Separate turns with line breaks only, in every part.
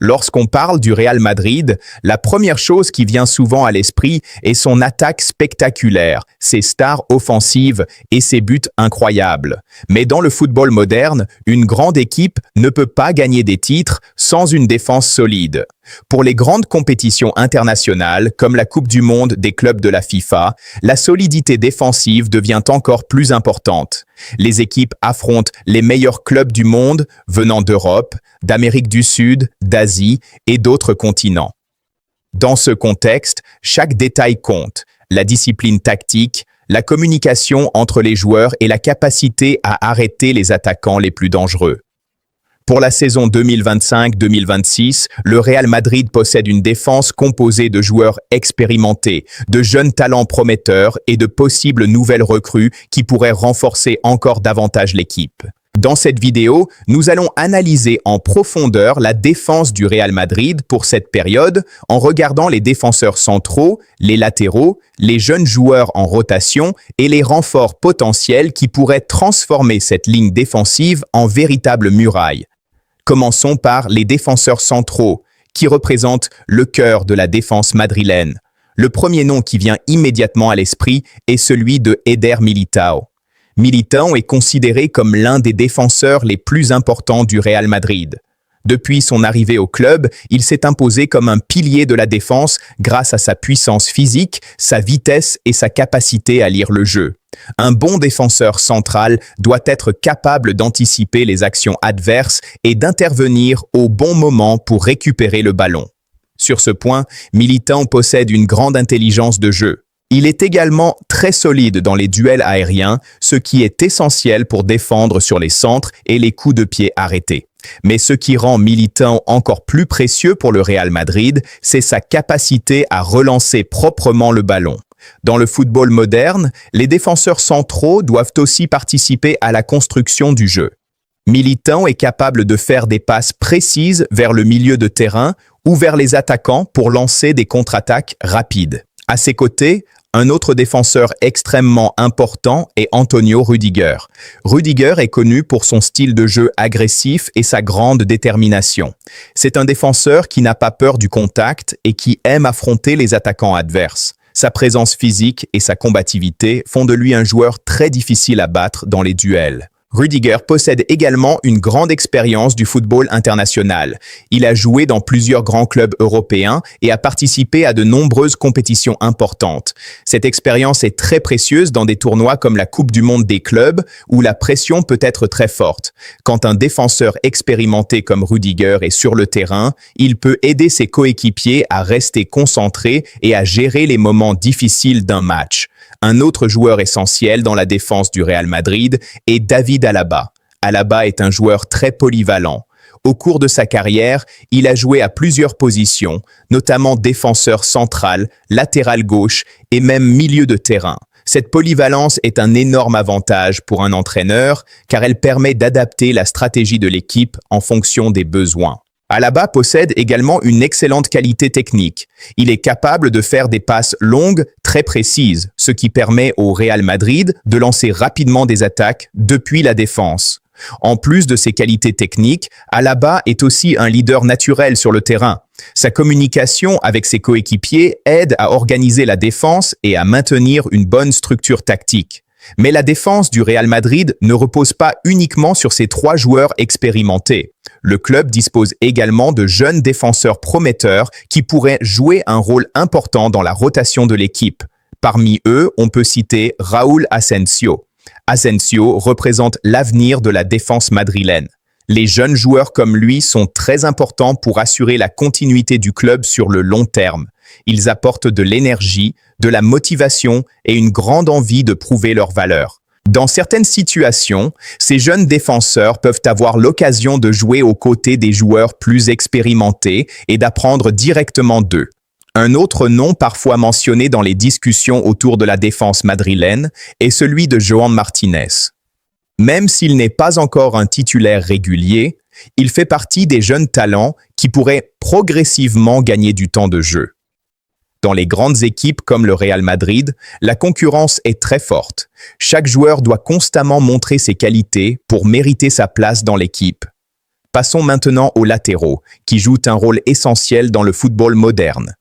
Lorsqu'on parle du Real Madrid, la première chose qui vient souvent à l'esprit est son attaque spectaculaire, ses stars offensives et ses buts incroyables. Mais dans le football moderne, une grande équipe ne peut pas gagner des titres sans une défense solide. Pour les grandes compétitions internationales, comme la Coupe du Monde des clubs de la FIFA, la solidité défensive devient encore plus importante. Les équipes affrontent les meilleurs clubs du monde venant d'Europe, d'Amérique du Sud, d'Asie et d'autres continents. Dans ce contexte, chaque détail compte, la discipline tactique, la communication entre les joueurs et la capacité à arrêter les attaquants les plus dangereux. Pour la saison 2025-2026, le Real Madrid possède une défense composée de joueurs expérimentés, de jeunes talents prometteurs et de possibles nouvelles recrues qui pourraient renforcer encore davantage l'équipe. Dans cette vidéo, nous allons analyser en profondeur la défense du Real Madrid pour cette période en regardant les défenseurs centraux, les latéraux, les jeunes joueurs en rotation et les renforts potentiels qui pourraient transformer cette ligne défensive en véritable muraille. Commençons par les défenseurs centraux, qui représentent le cœur de la défense madrilène. Le premier nom qui vient immédiatement à l'esprit est celui de Eder Militão. Militão est considéré comme l'un des défenseurs les plus importants du Real Madrid. Depuis son arrivée au club, il s'est imposé comme un pilier de la défense grâce à sa puissance physique, sa vitesse et sa capacité à lire le jeu. Un bon défenseur central doit être capable d'anticiper les actions adverses et d'intervenir au bon moment pour récupérer le ballon. Sur ce point, Militão possède une grande intelligence de jeu. Il est également très solide dans les duels aériens, ce qui est essentiel pour défendre sur les centres et les coups de pied arrêtés. Mais ce qui rend Militão encore plus précieux pour le Real Madrid, c'est sa capacité à relancer proprement le ballon. Dans le football moderne, les défenseurs centraux doivent aussi participer à la construction du jeu. Militão est capable de faire des passes précises vers le milieu de terrain ou vers les attaquants pour lancer des contre-attaques rapides. À ses côtés, un autre défenseur extrêmement important est Antonio Rüdiger. Rüdiger est connu pour son style de jeu agressif et sa grande détermination. C'est un défenseur qui n'a pas peur du contact et qui aime affronter les attaquants adverses. Sa présence physique et sa combativité font de lui un joueur très difficile à battre dans les duels. Rüdiger possède également une grande expérience du football international. Il a joué dans plusieurs grands clubs européens et a participé à de nombreuses compétitions importantes. Cette expérience est très précieuse dans des tournois comme la Coupe du Monde des clubs, où la pression peut être très forte. Quand un défenseur expérimenté comme Rüdiger est sur le terrain, il peut aider ses coéquipiers à rester concentrés et à gérer les moments difficiles d'un match. Un autre joueur essentiel dans la défense du Real Madrid est David Alaba. Alaba est un joueur très polyvalent. Au cours de sa carrière, il a joué à plusieurs positions, notamment défenseur central, latéral gauche et même milieu de terrain. Cette polyvalence est un énorme avantage pour un entraîneur car elle permet d'adapter la stratégie de l'équipe en fonction des besoins. Alaba possède également une excellente qualité technique. Il est capable de faire des passes longues, très précises, ce qui permet au Real Madrid de lancer rapidement des attaques depuis la défense. En plus de ses qualités techniques, Alaba est aussi un leader naturel sur le terrain. Sa communication avec ses coéquipiers aide à organiser la défense et à maintenir une bonne structure tactique. Mais la défense du Real Madrid ne repose pas uniquement sur ces trois joueurs expérimentés. Le club dispose également de jeunes défenseurs prometteurs qui pourraient jouer un rôle important dans la rotation de l'équipe. Parmi eux, on peut citer Raúl Asensio. Asensio représente l'avenir de la défense madrilène. Les jeunes joueurs comme lui sont très importants pour assurer la continuité du club sur le long terme. Ils apportent de l'énergie, de la motivation et une grande envie de prouver leur valeur. Dans certaines situations, ces jeunes défenseurs peuvent avoir l'occasion de jouer aux côtés des joueurs plus expérimentés et d'apprendre directement d'eux. Un autre nom parfois mentionné dans les discussions autour de la défense madrilène est celui de Joan Martínez. Même s'il n'est pas encore un titulaire régulier, il fait partie des jeunes talents qui pourraient progressivement gagner du temps de jeu. Dans les grandes équipes comme le Real Madrid, la concurrence est très forte. Chaque joueur doit constamment montrer ses qualités pour mériter sa place dans l'équipe. Passons maintenant aux latéraux, qui jouent un rôle essentiel dans le football moderne.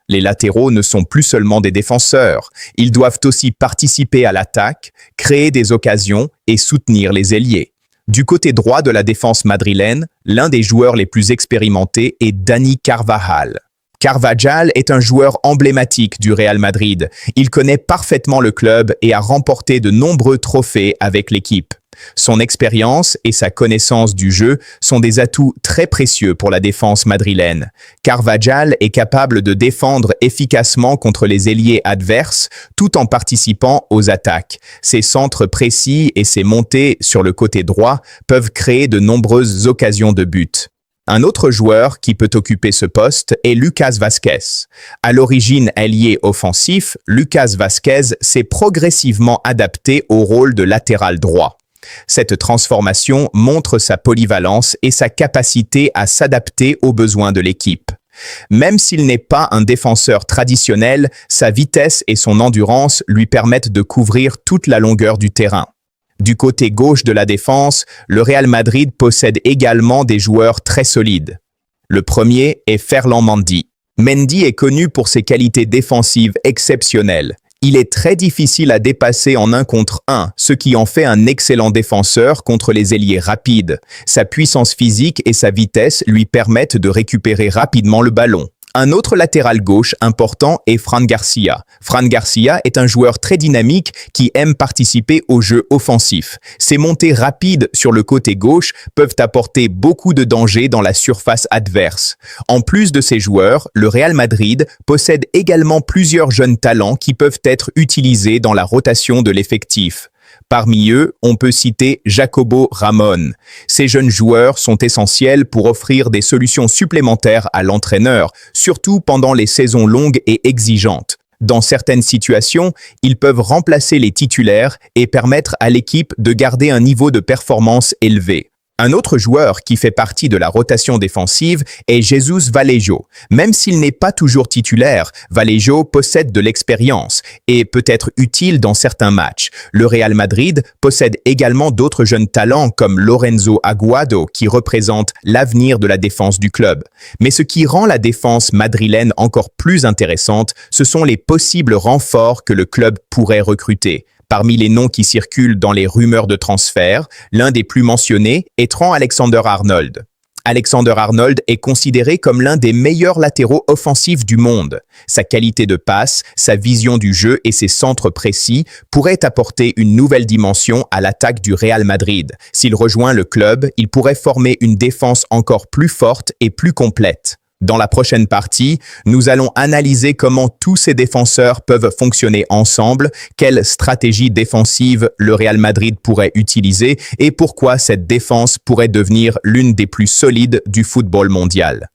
Les latéraux ne sont plus seulement des défenseurs, ils doivent aussi participer à l'attaque, créer des occasions et soutenir les ailiers. Du côté droit de la défense madrilène, l'un des joueurs les plus expérimentés est Dani Carvajal. Carvajal est un joueur emblématique du Real Madrid. Il connaît parfaitement le club et a remporté de nombreux trophées avec l'équipe. Son expérience et sa connaissance du jeu sont des atouts très précieux pour la défense madrilène. Carvajal est capable de défendre efficacement contre les ailiers adverses tout en participant aux attaques. Ses centres précis et ses montées sur le côté droit peuvent créer de nombreuses occasions de but. Un autre joueur qui peut occuper ce poste est Lucas Vázquez. À l'origine ailier offensif, Lucas Vázquez s'est progressivement adapté au rôle de latéral droit. Cette transformation montre sa polyvalence et sa capacité à s'adapter aux besoins de l'équipe. Même s'il n'est pas un défenseur traditionnel, sa vitesse et son endurance lui permettent de couvrir toute la longueur du terrain. Du côté gauche de la défense, le Real Madrid possède également des joueurs très solides. Le premier est Ferland Mendy. Mendy est connu pour ses qualités défensives exceptionnelles. Il est très difficile à dépasser en 1 contre 1, ce qui en fait un excellent défenseur contre les ailiers rapides. Sa puissance physique et sa vitesse lui permettent de récupérer rapidement le ballon. Un autre latéral gauche important est Fran Garcia. Fran Garcia est un joueur très dynamique qui aime participer au jeu offensif. Ses montées rapides sur le côté gauche peuvent apporter beaucoup de danger dans la surface adverse. En plus de ces joueurs, le Real Madrid possède également plusieurs jeunes talents qui peuvent être utilisés dans la rotation de l'effectif. Parmi eux, on peut citer Jacobo Ramón. Ces jeunes joueurs sont essentiels pour offrir des solutions supplémentaires à l'entraîneur, surtout pendant les saisons longues et exigeantes. Dans certaines situations, ils peuvent remplacer les titulaires et permettre à l'équipe de garder un niveau de performance élevé. Un autre joueur qui fait partie de la rotation défensive est Jesús Vallejo. Même s'il n'est pas toujours titulaire, Vallejo possède de l'expérience et peut être utile dans certains matchs. Le Real Madrid possède également d'autres jeunes talents comme Lorenzo Aguado qui représente l'avenir de la défense du club. Mais ce qui rend la défense madrilène encore plus intéressante, ce sont les possibles renforts que le club pourrait recruter. Parmi les noms qui circulent dans les rumeurs de transfert, l'un des plus mentionnés est Trent Alexander-Arnold. Alexander-Arnold est considéré comme l'un des meilleurs latéraux offensifs du monde. Sa qualité de passe, sa vision du jeu et ses centres précis pourraient apporter une nouvelle dimension à l'attaque du Real Madrid. S'il rejoint le club, il pourrait former une défense encore plus forte et plus complète. Dans la prochaine partie, nous allons analyser comment tous ces défenseurs peuvent fonctionner ensemble, quelle stratégie défensive le Real Madrid pourrait utiliser et pourquoi cette défense pourrait devenir l'une des plus solides du football mondial.